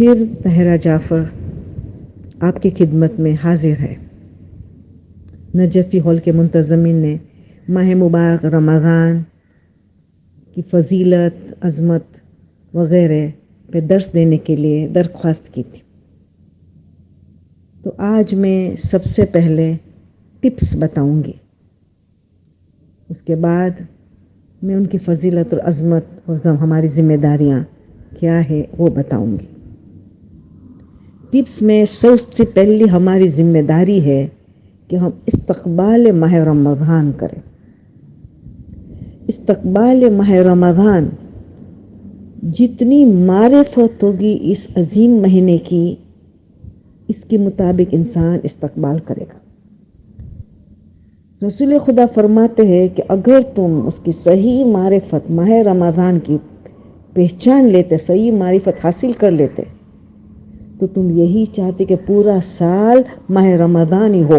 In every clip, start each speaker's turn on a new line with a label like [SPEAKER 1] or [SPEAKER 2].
[SPEAKER 1] پھر طاہرہ جعفر آپ کی خدمت میں حاضر ہے۔ نجفی ہال کے منتظمین نے ماہ مبارک رمضان کی فضیلت، عظمت وغیرہ پہ درس دینے کے لیے درخواست کی تھی۔ تو آج میں سب سے پہلے ٹپس بتاؤں گی، اس کے بعد میں ان کی فضیلت اور عظمت اور ہماری ذمہ داریاں کیا ہے وہ بتاؤں گی۔ ٹپس میں سب سے پہلی ہماری ذمہ داری ہے کہ ہم استقبال ماہ رمضان کریں۔ استقبال ماہ رمضان، جتنی معرفت ہوگی اس عظیم مہینے کی، اس کے مطابق انسان استقبال کرے گا۔ رسول خدا فرماتے ہیں کہ اگر تم اس کی صحیح معرفت ماہ رمضان کی پہچان لیتے، صحیح معرفت حاصل کر لیتے، تو تم یہی چاہتے کہ پورا سال ماہ رمضان ہی ہو۔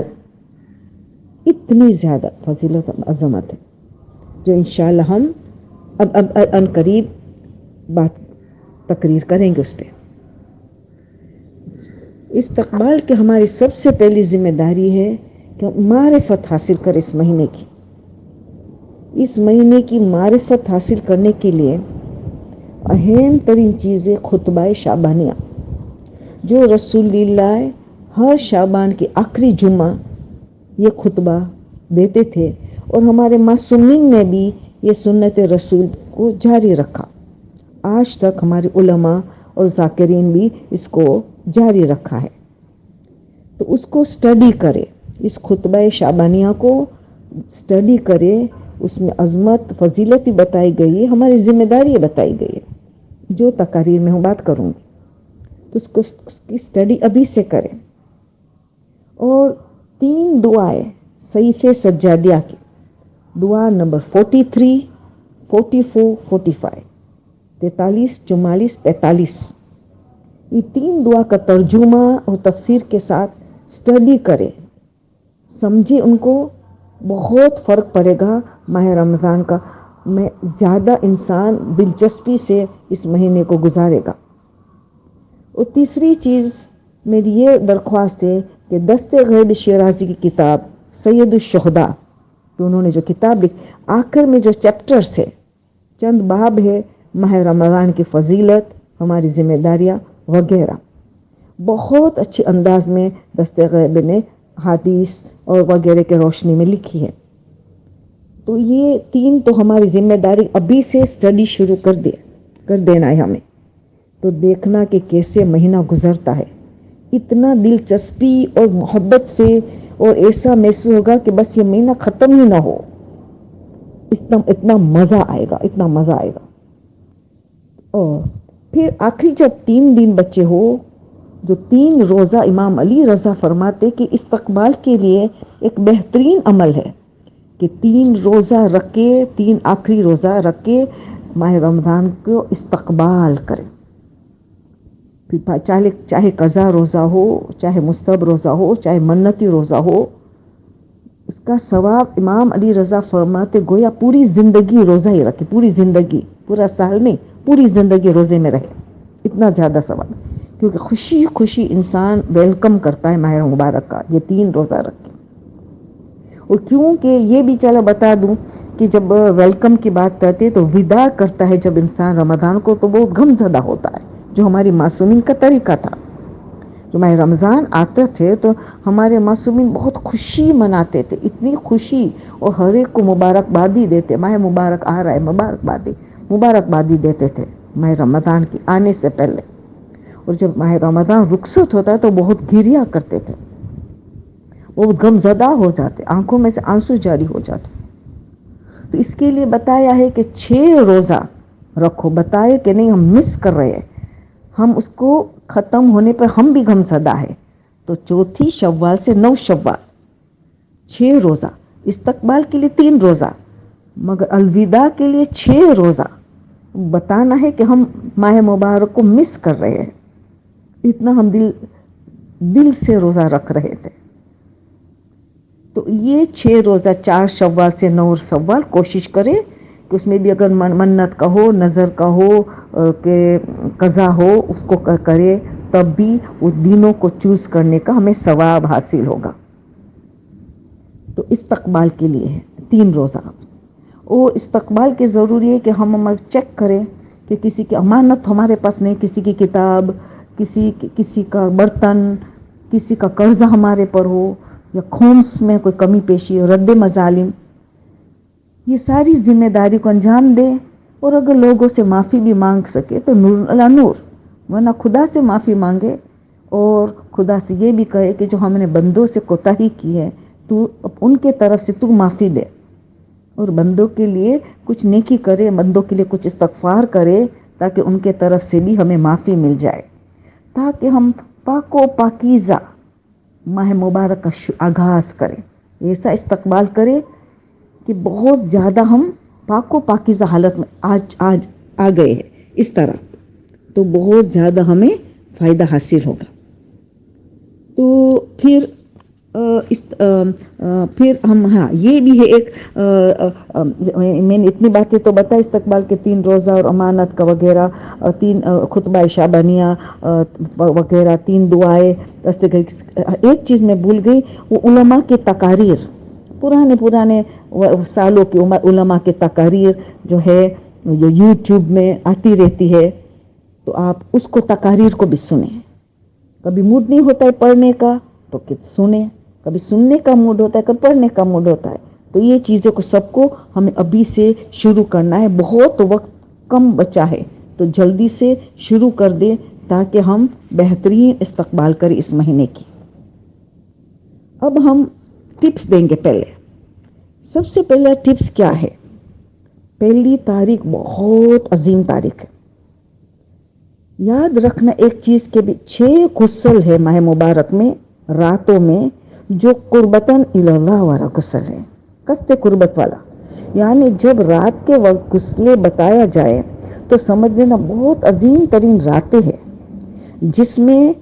[SPEAKER 1] اتنی زیادہ فضیلت و عظمت ہے جو انشاءاللہ ہم اب ان قریب بات تقریر کریں گے اس پہ۔ استقبال کی ہماری سب سے پہلی ذمہ داری ہے کہ معرفت حاصل کر اس مہینے کی۔ اس مہینے کی معرفت حاصل کرنے کے لیے اہم ترین چیزیں خطبہ شعبانیہ، جو رسول اللہ ہر شعبان کی آخری جمعہ یہ خطبہ دیتے تھے، اور ہمارے معصومین نے بھی یہ سنت رسول کو جاری رکھا۔ آج تک ہمارے علماء اور ذاکرین بھی اس کو جاری رکھا ہے۔ تو اس کو سٹڈی کرے، اس خطبہ شعبانیہ کو سٹڈی کرے، اس میں عظمت فضیلت بتائی گئی ہے، ہماری ذمہ داری بتائی گئی ہے، جو تقاریر میں ہوں بات کروں گی۔ تو اس کی سٹڈی ابھی سے کریں۔ اور 3 دعائیں صحیفے سجادیہ کی، دعا نمبر 43، 44، 45، 43، 44، 45، یہ 3 دعا کا ترجمہ اور تفسیر کے ساتھ سٹڈی کرے، سمجھے، ان کو بہت فرق پڑے گا ماہ رمضان کا، میں زیادہ انسان دلچسپی سے اس مہینے کو گزارے گا۔ اور تیسری چیز میری یہ درخواست ہے کہ دست غیب شیرازی کی کتاب سید الشہداء، تو انہوں نے جو کتاب لکھی، آخر میں جو چیپٹرز ہے، چند باب ہے ماہ رمضان کی فضیلت، ہماری ذمہ داریاں وغیرہ، بہت اچھے انداز میں دست غیب نے حدیث اور وغیرہ کے روشنی میں لکھی ہے۔ تو یہ 3 تو ہماری ذمہ داری ابھی سے سٹڈی شروع کر دینا ہے ہمیں، تو دیکھنا کہ کیسے مہینہ گزرتا ہے، اتنا دلچسپی اور محبت سے، اور ایسا محسوس ہوگا کہ بس یہ مہینہ ختم ہی نہ ہو، اتنا مزہ آئے گا، اتنا مزہ آئے گا۔ اور پھر آخری جب 3 دن بچے ہو، جو 3 روزہ امام علی رضا فرماتے کہ استقبال کے لیے ایک بہترین عمل ہے کہ 3 روزہ رکھ کے، 3 آخری روزہ رکھ کے ماہ رمضان کو استقبال کریں۔ پھر چاہے قضا روزہ ہو، چاہے مستحب روزہ ہو، چاہے منتی روزہ ہو، اس کا ثواب امام علی رضا فرماتے گویا پوری زندگی روزہ ہی رکھے، پوری زندگی، پورا سال نہیں، پوری زندگی روزے میں رہے، اتنا زیادہ ثواب، کیونکہ خوشی خوشی انسان ویلکم کرتا ہے ماہ مبارک کا، یہ 3 روزہ رکھ کے۔ اور کیونکہ یہ بھی چلو بتا دوں کہ جب ویلکم کی بات کرتے تو وداع کرتا ہے جب انسان رمضان کو، تو بہت غم زدہ ہوتا ہے، جو ہماری معصومین کا طریقہ تھا۔ جو ماہ رمضان آتے تھے تو ہمارے معصومین بہت خوشی مناتے تھے، اتنی خوشی، اور ہر ایک کو مبارکبادی دیتے، ماہ مبارک آ رہا ہے، مبارکبادی دیتے تھے ماہ رمضان کی آنے سے پہلے۔ اور جب ماہ رمضان رخصت ہوتا ہے تو بہت گریہ کرتے تھے، وہ غم زدہ ہو جاتے، آنکھوں میں سے آنسو جاری ہو جاتے۔ تو اس کے لیے بتایا ہے کہ 6 روزہ رکھو، بتائے کہ نہیں ہم مس کر رہے ہیں، ہم اس کو ختم ہونے پر ہم بھی غم زدہ ہے، تو 4 شوال سے 9 شوال 6 روزہ، استقبال کے لیے 3 روزہ، مگر الوداع کے لیے 6 روزہ، بتانا ہے کہ ہم ماہ مبارک کو مس کر رہے ہیں، اتنا ہم دل سے روزہ رکھ رہے تھے۔ تو یہ 6 روزہ 4 شوال سے 9 شوال کوشش کرے کہ اس میں بھی اگر منت کا ہو، نظر کا ہو، کہ قضا ہو، اس کو کرے، تب بھی اس دنوں کو چوز کرنے کا ہمیں ثواب حاصل ہوگا. تو استقبال کے لیے ہے 3 روزہ. اور استقبال کے ضروری ہے کہ ہم چیک کریں کہ کسی کی امانت ہمارے پاس نہیں، کسی کی کتاب، کسی کا برتن، کسی کا قرضہ ہمارے پر ہو، یا خمس میں کوئی کمی پیشی ہو، رد مظالم، یہ ساری ذمہ داری کو انجام دے. اور اگر لوگوں سے معافی بھی مانگ سکے تو نور علی نور، ورنہ خدا سے معافی مانگے اور خدا سے یہ بھی کہے کہ جو ہم نے بندوں سے کوتاہی کی ہے تو ان کے طرف سے تو معافی دے، اور بندوں کے لیے کچھ نیکی کرے، بندوں کے لیے کچھ استغفار کرے تاکہ ان کے طرف سے بھی ہمیں معافی مل جائے، تاکہ ہم پاک و پاکیزہ ماہ مبارک کا آغاز کریں. ایسا استقبال کرے کہ بہت زیادہ ہم پاک و پاکیزہ حالت میں آج آ گئے ہیں اس طرح، تو بہت زیادہ ہمیں فائدہ حاصل ہوگا. تو پھر ہم یہ بھی ہے ایک میں نے اتنی باتیں تو بتا استقبال کے 3 روزہ اور امانت کا وغیرہ، 3 خطبہ شعبانیہ وغیرہ، 3 دعائیں. ایک چیز میں بھول گئی، وہ علماء کے تقاریر، پرانے سالوں کی علماء کے تقاریر جو ہے یہ یوٹیوب میں آتی رہتی ہے، تو آپ اس کو تقاریر کو بھی سنیں. کبھی موڈ نہیں ہوتا ہے پڑھنے کا تو سنیں، کبھی سننے کا موڈ ہوتا ہے، کبھی پڑھنے کا موڈ ہوتا ہے. تو یہ چیزوں کو سب کو ہمیں ابھی سے شروع کرنا ہے. بہت وقت کم بچا ہے تو جلدی سے شروع کر دیں تاکہ ہم بہترین استقبال کریں اس مہینے کی. اب ہم ٹپس دیں گے. پہلے سب سے پہلا ٹپس کیا ہے؟ پہلی تاریخ بہت عظیم تاریخ ہے. یاد رکھنا ایک چیز کے بھی 6 غسل ہے ماہ مبارک میں راتوں میں جو قربتاً اللہ والا غسل ہے، قصد قربت والا. یعنی جب رات کے وقت غسلے بتایا جائے تو سمجھ لینا بہت عظیم ترین راتیں ہیں، جس میں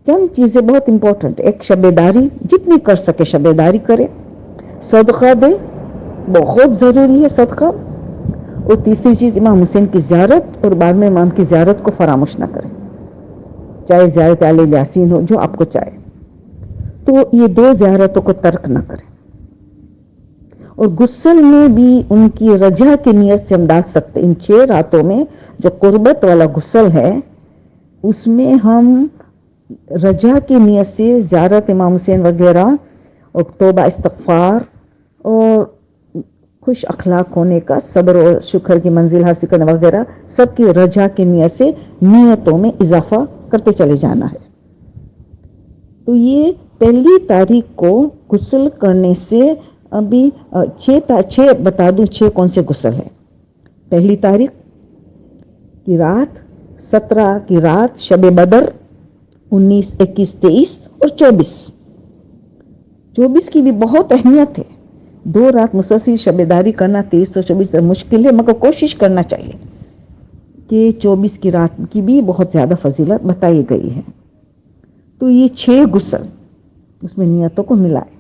[SPEAKER 1] چند چیزیں بہت امپورٹنٹ. ایک شب داری، جتنی کر سکے شب داری کرے، صدقہ دے، بہت ضروری ہے صدقہ. اور تیسری چیز امام حسین کی زیارت، اور بعد میں امام کی زیارت کو فراموش نہ کرے، چاہے زیارت علی یاسین ہو، جو آپ کو چاہے. تو یہ 2 زیارتوں کو ترک نہ کرے. اور غسل میں بھی ان کی رجا کی نیت سے ہم ڈال سکتے. ان 6 راتوں میں جو قربت والا غسل ہے اس میں ہم رجا کی نیت سے زیارت امام حسین وغیرہ اور توبہ استغفار اور خوش اخلاق ہونے کا، صبر و شکر کی منزل حاصل کرنے وغیرہ، سب کی رجا کی نیت سے نیتوں میں اضافہ کرتے چلے جانا ہے. تو یہ پہلی تاریخ کو غسل کرنے سے ابھی 6 بتا دوں 6 کون سے غسل ہے. پہلی تاریخ کی رات، 17 کی رات شب بدر، 19، 21، 23 اور 24 کی بھی بہت اہمیت ہے. 2 رات مسلسل شب داری کرنا 23 اور 24 مشکل ہے، مگر کوشش کرنا چاہیے کہ 24 کی رات کی بھی بہت زیادہ فضیلت بتائی گئی ہے. تو یہ 6 غسل اس میں نیتوں کو ملائے.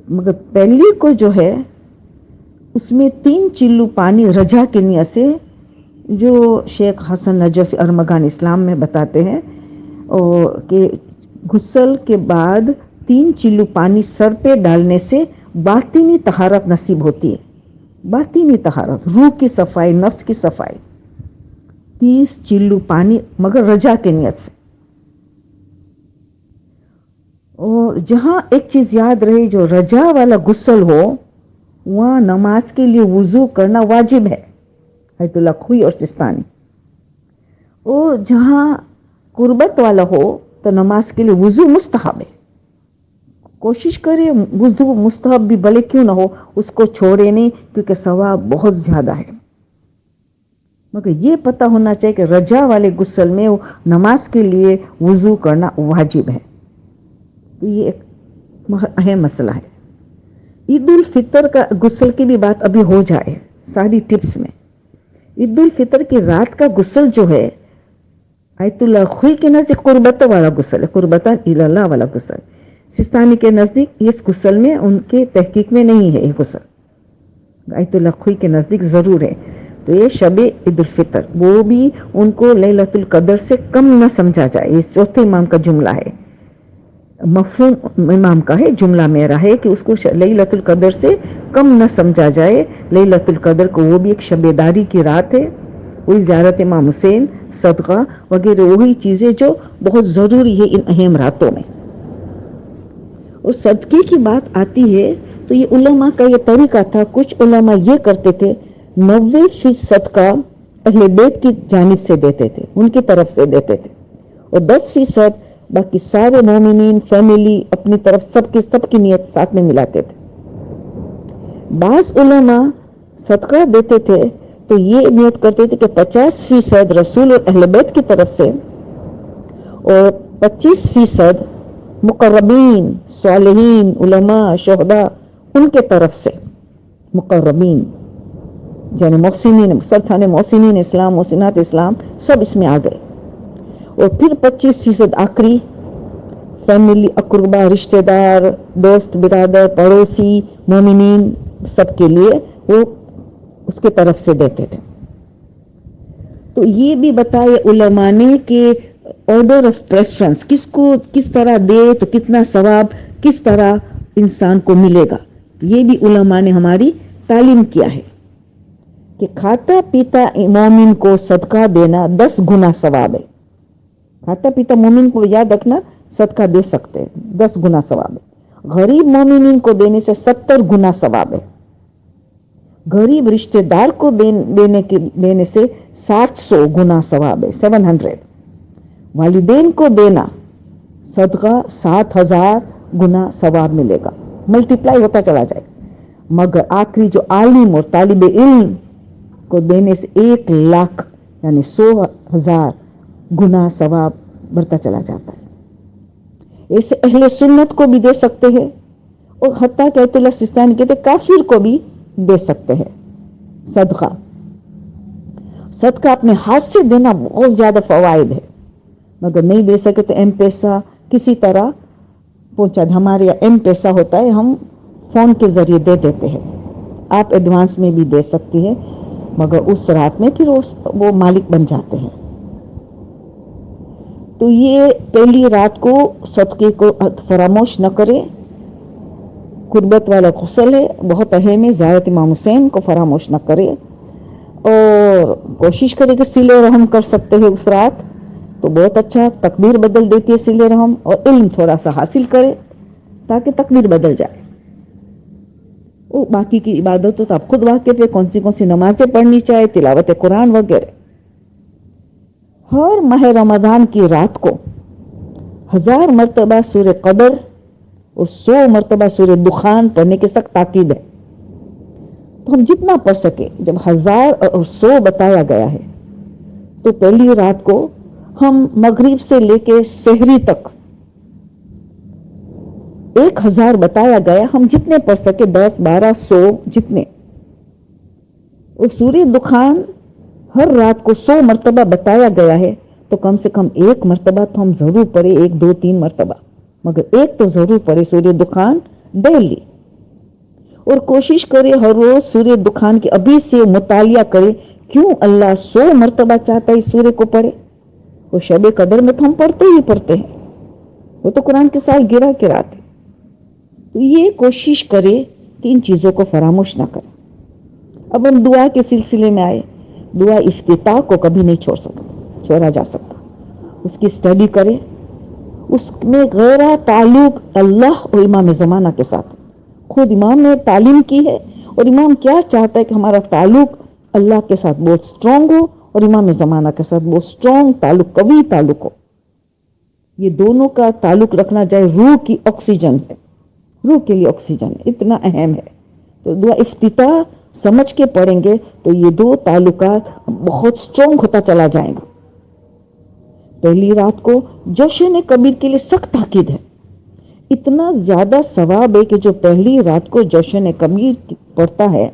[SPEAKER 1] مگر پہلی کو جو ہے اس میں 3 چلو پانی رجا کی نیت سے، جو شیخ حسن نجفی ارمغان اسلام میں بتاتے ہیں، اور کہ غسل کے بعد 3 چلو پانی سر پہ ڈالنے سے باطنی طہارت نصیب ہوتی ہے. باطنی طہارت، روح کی صفائی، نفس کی صفائی. 30 چلو پانی مگر رجا کی نیت سے. اور جہاں ایک چیز یاد رہے، جو رجا والا غسل ہو وہاں نماز کے لیے وضو کرنا واجب ہے، ایت اللہ خوئی اور سستانی. اور جہاں قربت والا ہو تو نماز کے لیے وضو مستحب ہے. کوشش کرے وضو مستحب بھی بھلے کیوں نہ ہو اس کو چھوڑے نہیں، کیونکہ ثواب بہت زیادہ ہے. مگر یہ پتہ ہونا چاہیے کہ رجا والے غسل میں نماز کے لیے وضو کرنا واجب ہے. تو یہ ایک اہم مسئلہ ہے. عید الفطر کا غسل کی بھی بات ابھی ہو جائے ساری ٹپس میں. عید الفطر کی رات کا غسل جو ہے آیت اللہ خوئی کے نزدیک قربت والا غسل ہے، قربتاً اللہ والا غسل. سستانی کے نزدیک اس غسل میں ان کے تحقیق میں نہیں ہے. یہ غسل آیت اللہ خوئی کے نزدیک ضرور ہے. تو یہ شب عید الفطر وہ بھی ان کو لیلۃ القدر سے کم نہ سمجھا جائے. یہ چوتھے امام کا جملہ ہے, مفہوم امام کا ہے, جملہ میرا ہے کہ اس کو لیلۃ القدر سے کم نہ سمجھا جائے. لیلۃ القدر کو وہ بھی ایک شب داری کی رات ہے. وہی زیارت امام حسین, صدقہ وغیرہ, وہی چیزیں جو بہت ضروری ہے ان اہم راتوں میں. اور صدقے کی بات آتی ہے تو یہ علماء کا یہ طریقہ تھا. کچھ علماء یہ کرتے تھے 90% صدقہ اہل بیت کی جانب سے دیتے تھے, ان کی طرف سے دیتے تھے, اور 10% باقی سارے مومنین, فیملی, اپنی طرف سب کی نیت ساتھ میں ملاتے تھے. بعض علماء صدقہ دیتے تھے تو یہ نیت کرتے تھے کہ 50% رسول اور اہل بیت کی طرف سے اور 25% مقربین, صالحین, علماء, شہداء ان کے طرف سے. مقربین یعنی محسنین, سب تھانے محسنین اسلام, محسنات اسلام سب اس میں آ گئے. اور پھر 25% آخری فیملی, اقربا, رشتہ دار, دوست, برادر, پڑوسی, مومنین سب کے لیے وہ اس کے طرف سے دیتے تھے. تو یہ بھی بتایا علماء نے کہ آرڈر آف پریفرنس کس کو کس طرح دے تو کتنا ثواب کس طرح انسان کو ملے گا. یہ بھی علماء نے ہماری تعلیم کیا ہے کہ کھاتا پیتا مومن کو صدقہ دینا 10 گنا ثواب ہے. کھاتا پیتا مومن کو یاد رکھنا صدقہ دے سکتے ہیں, 10 گنا ثواب ہے. غریب مومنین کو دینے سے 70 گنا ثواب ہے. غریب رشتہ دار کو دینے سے 700 گنا ثواب ہے, 700. والدین کو دینا صدقہ 7000 گنا ثواب ملے گا, ملٹیپلائی ہوتا چلا جائے. مگر آخری جو عالم اور طالب علم کو دینے سے 1 لاکھ یعنی 100,000 گنا ثواب بڑھتا چلا جاتا ہے. ایسے اہل سنت کو بھی دے سکتے ہیں, اور حتیٰ کہ آیت اللہ سستانی کہتے کافر کو بھی دے سکتے ہیں صدقہ. صدقہ اپنے ہاتھ سے دینا بہت زیادہ فوائد ہے, مگر نہیں دے سکے تو ایم پیسہ کسی طرح پہنچا. ہمارے یہاں ایم پیسہ ہوتا ہے, ہم فون کے ذریعے دے دیتے ہیں. آپ ایڈوانس میں بھی دے سکتی ہیں, مگر اس رات میں پھر وہ مالک بن جاتے ہیں. تو یہ پہلی رات کو صدقے کو فراموش نہ کرے. قربت والا غسل ہے, بہت اہم ہے. زیارت امام حسین کو فراموش نہ کرے, اور کوشش کرے کہ صلہ رحم کر سکتے ہیں اس رات تو بہت اچھا. تقدیر بدل دیتی ہے صلہ رحم, اور علم تھوڑا سا حاصل کرے تاکہ تقدیر بدل جائے. وہ باقی کی عبادتوں تو آپ خود واقف ہے, کون سی نمازیں پڑھنی چاہے, تلاوت قرآن وغیرہ. ہر ماہ رمضان کی رات کو 1000 مرتبہ سورہ قدر اور 100 مرتبہ سورہ دخان پڑھنے کی سخت تاکید ہے. تو ہم جتنا پڑھ سکے, جب 1000 اور 100 بتایا گیا ہے تو پہلی رات کو ہم مغرب سے لے کے سحری تک 1000 بتایا گیا, ہم جتنے پڑھ سکے 10, 12, 100 جتنے. اور سورہ دخان ہر رات کو 100 مرتبہ بتایا گیا ہے, تو کم سے کم 1 مرتبہ تو ہم ضرور پڑھے, 1, 2, 3 مرتبہ, مگر 1 تو ضرور پڑھے سورہ دخان ڈیلی. اور کوشش کرے ہر روز سورہ دخان کے ابھی سے مطالعہ کرے, کیوں اللہ 100 مرتبہ چاہتا ہے اس سورہ کو پڑھے. وہ شب قدر میں تو ہم پڑھتے ہی پڑھتے ہیں, وہ تو قرآن کے سال گرا کے رات ہے. تو یہ کوشش کرے کہ ان چیزوں کو فراموش نہ کرے. اب ہم دعا کے سلسلے میں آئے, دعا افتتاح کو کبھی نہیں چھوڑا جا سکتا. اس کی اسٹڈی کرے, اس میں گہرا تعلق اللہ اور امام زمانہ کے ساتھ. خود امام نے تعلیم کی ہے, اور امام کیا چاہتا ہے کہ ہمارا تعلق اللہ کے ساتھ بہت سٹرونگ ہو, اور امام زمانہ کے ساتھ بہت سٹرونگ تعلق, قوی تعلق ہو. یہ دونوں کا تعلق رکھنا چاہے روح کی آکسیجن ہے, روح کے لیے آکسیجن اتنا اہم ہے. تو دعا افتتاح سمجھ کے پڑھیں گے تو یہ 2 تعلقات بہت سٹرونگ ہوتا چلا جائے گا. پہلی رات کو جشن کبیر کے لیے سخت تاکید ہے. اتنا زیادہ ثواب ہے کہ جو پہلی رات کو جشن کبیر پڑھتا ہے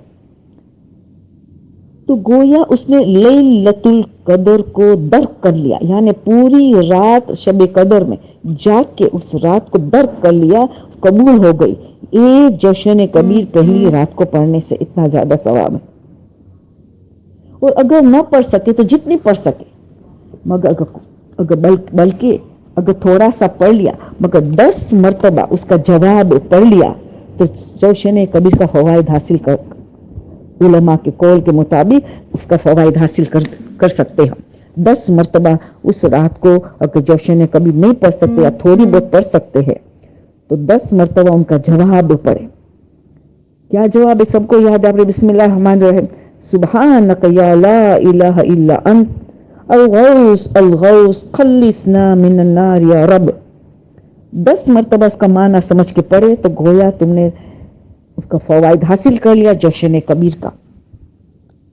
[SPEAKER 1] تو گویا اس نے لیلۃ القدر کو درک کر لیا, یعنی پوری رات شب قدر میں جاگ کے اس رات کو درک کر لیا, قبول ہو گئی. ایک جشن کبیر پہلی رات کو پڑھنے سے اتنا زیادہ ثواب ہے. اور اگر نہ پڑھ سکے تو جتنی پڑھ سکے، مگر بلکہ اگر تھوڑا سا پڑھ لیا مگر 10 مرتبہ اس کا جواب پڑھ لیا تو جوشن کبیر کا فوائد حاصل علماء کے قول کے مطابق اس کا فوائد حاصل کر سکتے ہیں. 10 مرتبہ اس رات کو اگر جوشن کبیر نہیں پڑھ سکتے یا تھوڑی بہت پڑھ سکتے ہیں تو 10 مرتبہ ان کا جواب پڑھے. کیا جواب ہے؟ سب کو یاد ہے. بسم اللہ الرحمن الرحیم، سبحانک یا لا الہ الا انت الغوث الغوث خلصنا من النار یا رب. 10 مرتبہ اس کا معنی سمجھ کے پڑھے تو گویا تم نے اس کا فوائد حاصل کر لیا جوشن کبیر کا.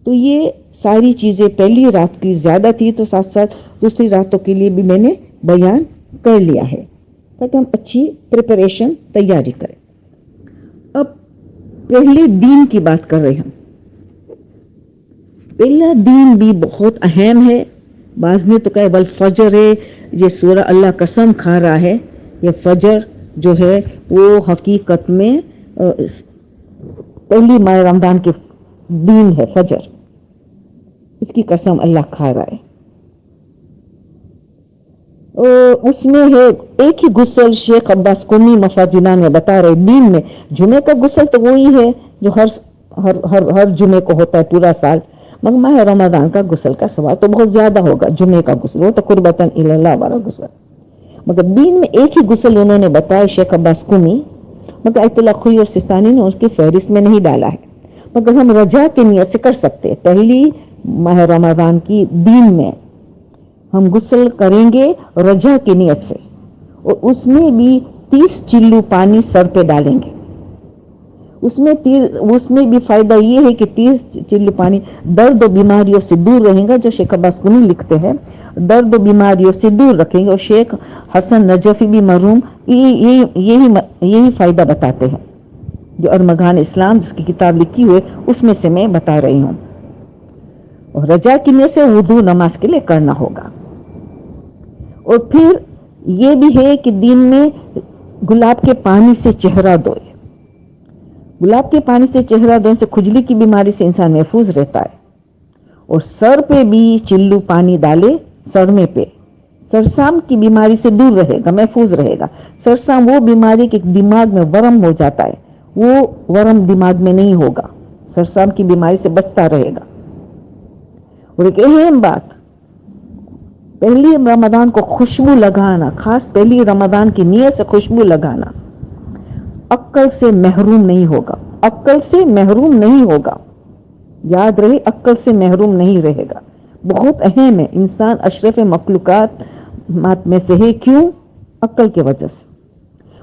[SPEAKER 1] تو یہ ساری چیزیں پہلی رات کی زیادہ تھی تو ساتھ ساتھ دوسری راتوں کے لیے بھی میں نے بیان کر لیا ہے تاکہ ہم اچھی پریپریشن تیاری کریں. اب پہلے دین کی بات کر رہے ہیں. پہلا دین بھی بہت اہم ہے. بعض نے تو کہا والفجر ہے، یہ سورہ اللہ قسم کھا رہا ہے. یہ فجر جو ہے وہ حقیقت میں پہلی ماہ رمضان کے دین ہے. فجر اس کی قسم اللہ کھا رہا ہے. اس میں ہے ایک ہی غسل. شیخ عباس قمی مفادینان میں بتا رہے دین میں جمعے کا غسل تو وہی ہے جو ہر جمعے کو ہوتا ہے پورا سال، مگر ماہ رمضان کا غسل کا ثواب تو بہت زیادہ ہوگا. جمعے کا غسل وہ تو قربتاً الی اللہ والا غسل، مگر دین میں ایک ہی غسل انہوں نے بتایا شیخ عباس قمی، مگر ایت اللہ خوئی اور سستانی نے اس کی فہرست میں نہیں ڈالا ہے. مگر ہم رجا کی نیت سے کر سکتے ہیں. پہلی ماہ رمضان کی دین میں ہم غسل کریں گے رجا کی نیت سے، اور اس میں بھی 30 چلو پانی سر پہ ڈالیں گے. اس میں بھی فائدہ یہ ہے کہ 30 چلو پانی درد و بیماریوں سے دور رہیں گا. جو شیخ عباس قمی لکھتے ہیں درد و بیماریوں سے دور رکھیں گے. اور شیخ حسن نجفی بھی مرحوم یہی فائدہ بتاتے ہیں. جو ارمغان اسلام جس کی کتاب لکھی ہوئے اس میں سے میں بتا رہی ہوں. اور رجا کی نیت سے وضو نماز کے لیے کرنا ہوگا. اور پھر یہ بھی ہے کہ دین میں گلاب کے پانی سے چہرہ دھوئے. گلاب کے پانی سے چہرہ دھونے سے کھجلی کی بیماری سے انسان محفوظ رہتا ہے. اور سر پہ بھی چلو پانی ڈالے سر میں پہ، سرسام کی بیماری سے دور رہے گا، محفوظ رہے گا. سرسام وہ بیماری کہ دماغ میں ورم ہو جاتا ہے، وہ ورم دماغ میں نہیں ہوگا. سرسام کی بیماری سے بچتا رہے گا. اور ایک اہم بات، پہلی رمضان کو خوشبو لگانا، خاص پہلی رمضان کی نیت سے خوشبو لگانا عقل سے محروم نہیں ہوگا. عقل سے محروم نہیں ہوگا. یاد رہے عقل سے محروم نہیں رہے گا. بہت اہم ہے. انسان اشرف مخلوقات میں سے ہے. کیوں؟ عقل کی وجہ سے.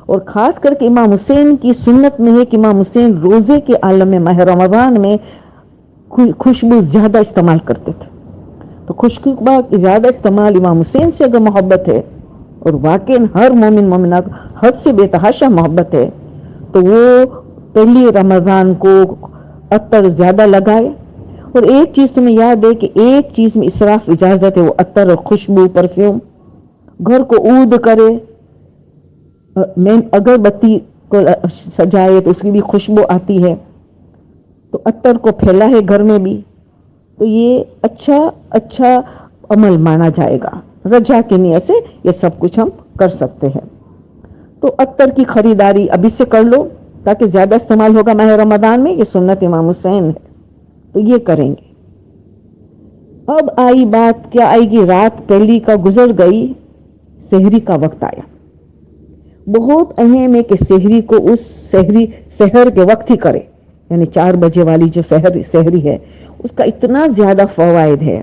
[SPEAKER 1] اور خاص کر کے امام حسین کی سنت میں ہے کہ امام حسین روزے کے عالم میں ماہ رمضان میں خوشبو زیادہ استعمال کرتے تھے. تو خوشبو زیادہ استعمال امام حسین سے اگر محبت ہے، اور واقعی ہر مومن مومنہ کو حد سے بے تحاشا محبت ہے، تو وہ پہلی رمضان کو عطر زیادہ لگائے. اور ایک چیز تمہیں یاد ہے کہ ایک چیز میں اسراف اجازت ہے، وہ عطر اور خوشبو پرفیوم. گھر کو عود کرے، اگر بتی کو سجائے تو اس کی بھی خوشبو آتی ہے، تو عطر کو پھیلا ہے گھر میں بھی، تو یہ اچھا عمل مانا جائے گا. رجا کی نیت سے یہ سب کچھ ہم کر سکتے ہیں. تو عطر کی خریداری ابھی سے کر لو تاکہ زیادہ استعمال ہوگا ماہ رمضان میں. یہ سنت امام حسین ہے تو یہ کریں گے. اب آئی بات کیا آئے گی؟ رات پہلی کا گزر گئی، سحری کا وقت آیا. بہت اہم ہے کہ سحری کو اس سحر کے وقت ہی کرے. یعنی 4 بجے والی جو سحری ہے اس کا اتنا زیادہ فوائد ہے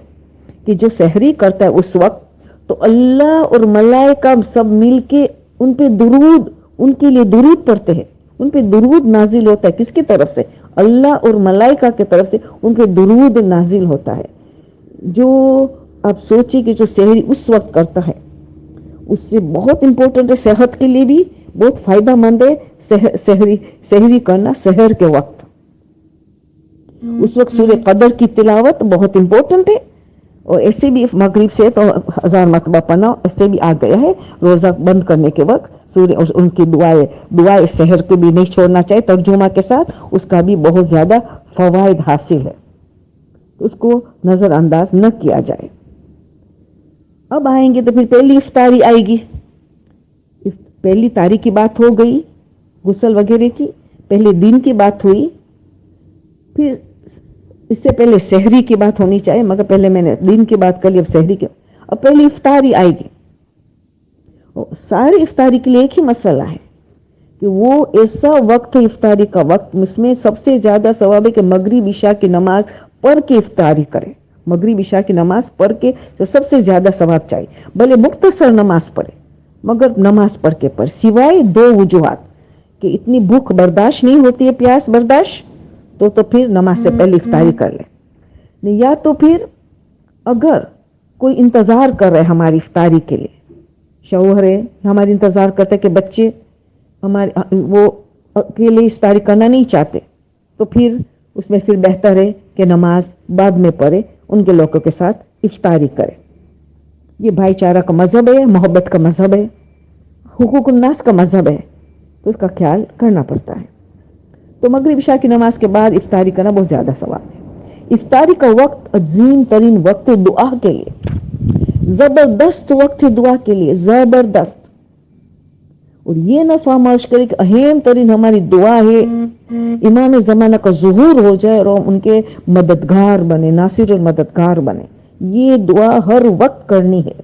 [SPEAKER 1] کہ جو سحری کرتا ہے اس وقت تو اللہ اور ملائکہ سب مل کے ان پہ درود، ان کے لیے درود پڑھتے ہیں. ان پہ درود نازل ہوتا ہے. کس کی طرف سے؟ اللہ اور ملائکہ کی طرف سے ان پہ درود نازل ہوتا ہے. جو آپ سوچیں کہ جو سحری اس وقت کرتا ہے اس سے بہت امپورٹنٹ ہے، صحت کے لیے بھی بہت فائدہ مند ہے. سحری کرنا سحر کے وقت، اس وقت سورہ قدر کی تلاوت بہت امپورٹنٹ ہے. اور ایسے بھی مغرب سے تو 1000 مرتبہ پڑھنا ایسے بھی آ گیا ہے. روزہ بند کرنے کے وقت سورہ اور ان کی دعائیں سحر کو بھی نہیں چھوڑنا چاہیے ترجمہ کے ساتھ. اس کا بھی بہت زیادہ فوائد حاصل ہے. تو اس کو نظر انداز نہ کیا جائے. اب آئیں گے تو پھر پہلی افطاری آئے گی. پہلی تاریخ کی بات ہو گئی غسل وغیرہ کی، پہلے دن کی بات ہوئی. پھر اس سے پہلے سحری کی بات ہونی چاہیے، مگر پہلے میں نے دن کی بات کر لی، اب سحری کی. اب پہلی افطاری آئے گی. ساری افطاری کے لیے ایک ہی مسئلہ ہے کہ وہ ایسا وقت ہے افطاری کا وقت، اس میں سب سے زیادہ ثواب ہے کہ مغرب عشاء کی نماز پڑھ کے افطاری کرے. مغرب عشاء کی نماز پڑھ کے تو سب سے زیادہ ثواب چاہیے. بھلے مختصر نماز پڑھے مگر نماز پڑھ کے پڑھے، سوائے دو وجوہات کہ اتنی بھوک برداشت نہیں ہوتی ہے، پیاس برداشت، تو پھر نماز سے پہلے افطاری کر لے. یا تو پھر اگر کوئی انتظار کر رہے ہماری افطاری کے لیے، شوہر ہے ہماری انتظار کرتے کہ بچے ہمارے وہ اکیلے افطاری کرنا نہیں چاہتے، تو پھر اس میں پھر بہتر ہے کہ نماز بعد میں پڑھے، ان کے لوگوں کے ساتھ افطاری کرے. یہ بھائی چارہ کا مذہب ہے، محبت کا مذہب ہے، حقوق الناس کا مذہب ہے، تو اس کا خیال کرنا پڑتا ہے. تو مغرب عشاء کی نماز کے بعد افطاری کرنا بہت زیادہ ثواب ہے. افطاری کا وقت عظیم ترین وقت دعا کے لیے، زبردست وقت دعا کے لیے، زبردست. اور یہ نہ فراموش کرے کہ اہم ترین ہماری دعا ہے امام زمانہ کا ظہور ہو جائے اور ان کے مددگار بنے، ناصر اور مددگار بنے. یہ دعا ہر وقت کرنی ہے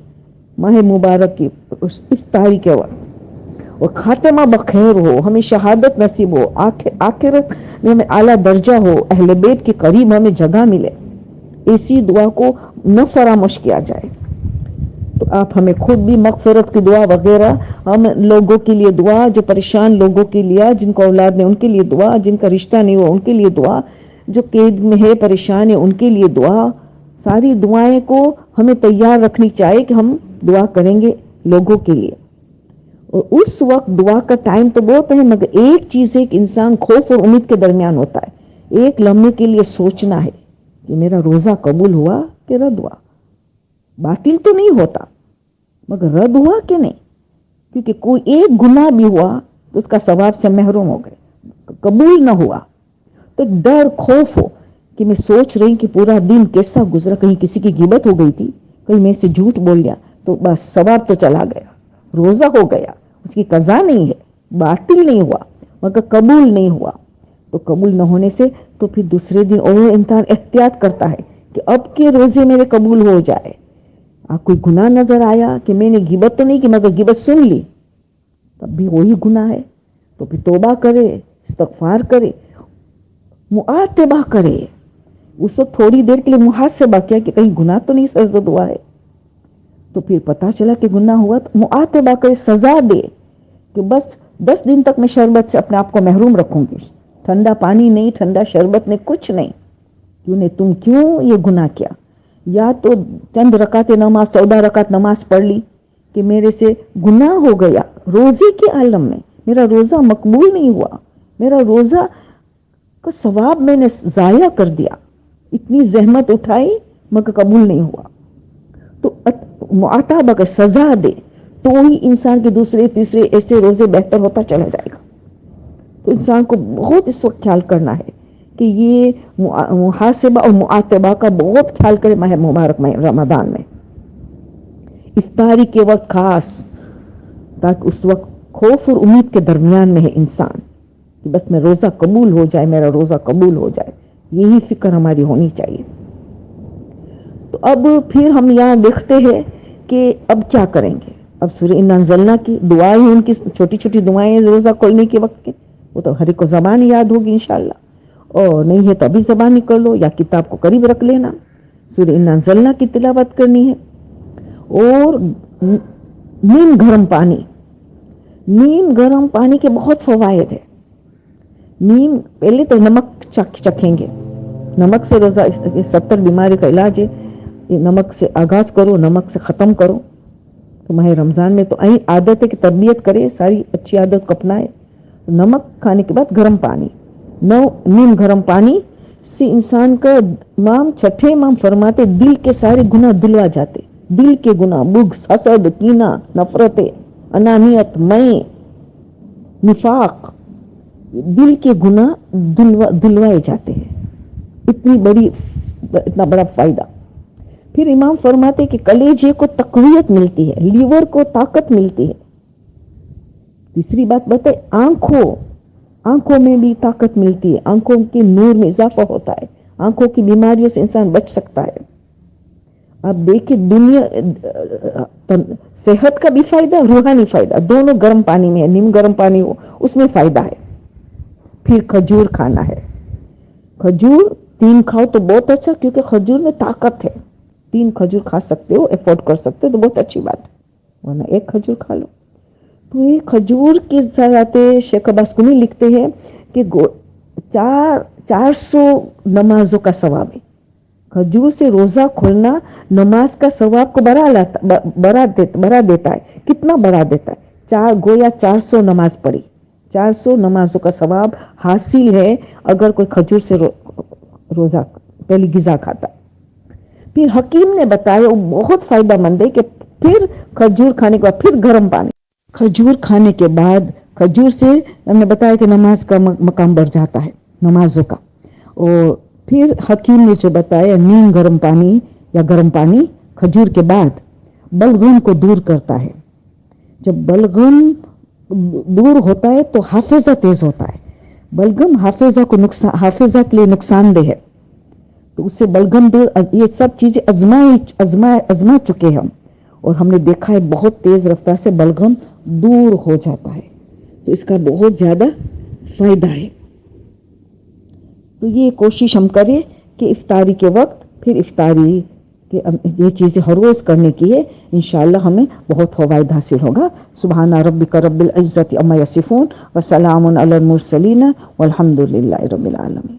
[SPEAKER 1] ماہ مبارک کی افطاری کے وقت. اور خاتمہ بخیر ہو، ہمیں شہادت نصیب ہو، آخرت میں ہمیں اعلیٰ درجہ ہو، اہل بیت کے قریب ہمیں جگہ ملے، اسی دعا کو نہ فراموش کیا جائے. تو آپ ہمیں خود بھی مغفرت کی دعا وغیرہ، ہم لوگوں کے لیے دعا، جو پریشان لوگوں کے لیے، جن کو اولاد نہیں ان کے لیے دعا، جن کا رشتہ نہیں ہو ان کے لیے دعا، جو قید میں ہے پریشان ہے ان کے لیے دعا. ساری دعائیں کو ہمیں تیار رکھنی چاہیے کہ ہم دعا کریں گے لوگوں کے لیے. اور اس وقت دعا کا ٹائم تو بہت ہے، مگر ایک چیز ہے کہ انسان خوف اور امید کے درمیان ہوتا ہے. ایک لمحے کے لیے سوچنا ہے کہ میرا روزہ قبول ہوا کہ رد ہوا. باطل تو نہیں ہوتا مگر رد ہوا کہ نہیں، کیونکہ کوئی ایک گناہ بھی ہوا تو اس کا ثواب سے محروم ہو گئے. قبول نہ ہوا تو ایک ڈر خوف ہو کہ میں سوچ رہی کہ پورا دن کیسا گزرا، کہیں کسی کی غیبت ہو گئی تھی، کہیں میں سے جھوٹ بول لیا تو بس ثواب تو چلا گیا، روزہ ہو گیا، اس کی قضا نہیں ہے، باطل نہیں ہوا مگر قبول نہیں ہوا. تو قبول نہ ہونے سے تو پھر دوسرے دن اور انسان احتیاط کرتا ہے کہ اب کے روزے میرے قبول ہو جائے. آپ کوئی گناہ نظر آیا کہ میں نے غیبت تو نہیں کی مگر غیبت سن لی، تب بھی وہی گناہ ہے، تو پھر توبہ کرے، استغفار کرے، معاتبہ کرے. اس وقت تھوڑی دیر کے لیے محاسبہ کیا کہ کہیں گناہ تو نہیں سرزد ہوا ہے. تو پھر پتا چلا کہ گناہ ہوا تو معاتبہ کرے، سزا دے کہ بس 10 دن تک میں شربت سے اپنے آپ کو محروم رکھوں گی، ٹھنڈا پانی نہیں، ٹھنڈا شربت نہیں، کچھ نہیں. تم کیوں یہ گناہ کیا؟ یا تو چند رکعت نماز، 14 رکعت نماز پڑھ لی کہ میرے سے گناہ ہو گیا روزے کے عالم میں، میرا روزہ مقبول نہیں ہوا، میرا روزہ کا ثواب میں نے ضائع کر دیا، اتنی زحمت اٹھائی مگر قبول نہیں ہوا. تو معاتبہ کر، سزا دے، تو ہی انسان کے دوسرے تیسرے ایسے روزے بہتر ہوتا چلا جائے گا. تو انسان کو بہت اس وقت خیال کرنا ہے کہ یہ محاسبہ اور معاتبہ کا بہت خیال کرے ماہ مبارک میں رمضان میں افطاری کے وقت خاص، تاکہ اس وقت خوف اور امید کے درمیان میں ہے انسان کہ بس میں روزہ قبول ہو جائے، میرا روزہ قبول ہو جائے. یہی فکر ہماری ہونی چاہیے. تو اب پھر ہم یہاں دیکھتے ہیں کہ اب کیا کریں گے. اب سورہ انا انزلنا کی دعائیں، ان کی چھوٹی چھوٹی دعائیں روزہ کھولنے کے وقت کی، وہ تو ہر ایک کو زبان یاد ہوگی انشاءاللہ، اور نہیں ہے تو ابھی زبانی کر لو یا کتاب کو قریب رکھ لینا. سورہ انا انزلنا کی تلاوت کرنی ہے. اور نیم گرم پانی، نیم گرم پانی کے بہت فوائد ہیں. نیم پہلے تو نمک چکھیں گے، نمک سے روزہ 70 بیماری کا علاج ہے. نمک سے آغاز کرو، نمک سے ختم کرو. تو ماہ رمضان میں تو عادت ہے کہ تربیت کرے، ساری اچھی عادت کو اپنائے. نمک کھانے کے بعد گرم پانی، نیم گرم پانی سے انسان کا چھٹے امام فرماتے دل کے سارے گناہ دھلوا جاتے. دل کے گناہ، بغض، حسد، کینہ، نفرت، انانیت، میں، نفاق، دل کے گناہ دھلوائے جاتے ہیں اتنا بڑا فائدہ. پھر امام فرماتے کہ کلیجے کو تقویت ملتی ہے، لیور کو طاقت ملتی ہے. تیسری بات بتائے آنکھوں میں بھی طاقت ملتی ہے، آنکھوں کے نور میں اضافہ ہوتا ہے، آنکھوں کی بیماریوں سے انسان بچ سکتا ہے. اب دیکھیں دنیا صحت کا بھی فائدہ، روحانی فائدہ دونوں گرم پانی میں ہے، نیم گرم پانی ہو اس میں فائدہ ہے. پھر کھجور کھانا ہے. کھجور 3 کھاؤ تو بہت اچھا، کیونکہ کھجور میں طاقت ہے. 3 کھجور کھا سکتے ہو، افورڈ کر سکتے ہو تو بہت اچھی بات ہے، ورنہ 1 کھجور کھا لو. تو یہ کھجور کی ذات شیخ عباس کنی لکھتے ہیں کہ 400 نمازوں کا ثواب ہے. کھجور سے روزہ کھولنا نماز کا ثواب کو بڑھا دیتا ہے. کتنا بڑھا دیتا ہے؟ گویا 400 نماز پڑھی، 400 نمازوں کا ثواب حاصل ہے اگر کوئی کھجور سے روزہ پہلی غذا کھاتا. پھر حکیم نے بتایا وہ بہت فائدہ مند ہے کہ پھر کھجور کھانے کے بعد پھر گرم پانی. کھجور کھانے کے بعد کھجور سے ہم نے بتایا کہ نماز کا مقام بڑھ جاتا ہے، نمازوں کا. اور پھر حکیم نے جو بتایا نیم گرم پانی یا گرم پانی کھجور کے بعد بلغم کو دور کرتا ہے. جب بلغم دور ہوتا ہے تو حافظہ تیز ہوتا ہے. بلغم حافظہ کے لیے نقصان دہ ہے، تو اس سے بلغم دور. یہ سب چیزیں ازما چکے ہم، اور ہم نے دیکھا ہے بہت تیز رفتار سے بلغم دور ہو جاتا ہے، تو اس کا بہت زیادہ فائدہ ہے. تو یہ کوشش ہم کریں کہ افطاری کے وقت پھر افطاری کہ یہ چیزیں ہر روز کرنے کی ہے، انشاءاللہ ہمیں بہت فوائد حاصل ہوگا. سبحان ربک رب العزت عما یصفون وسلام علی المرسلین والحمد للہ رب العالمین.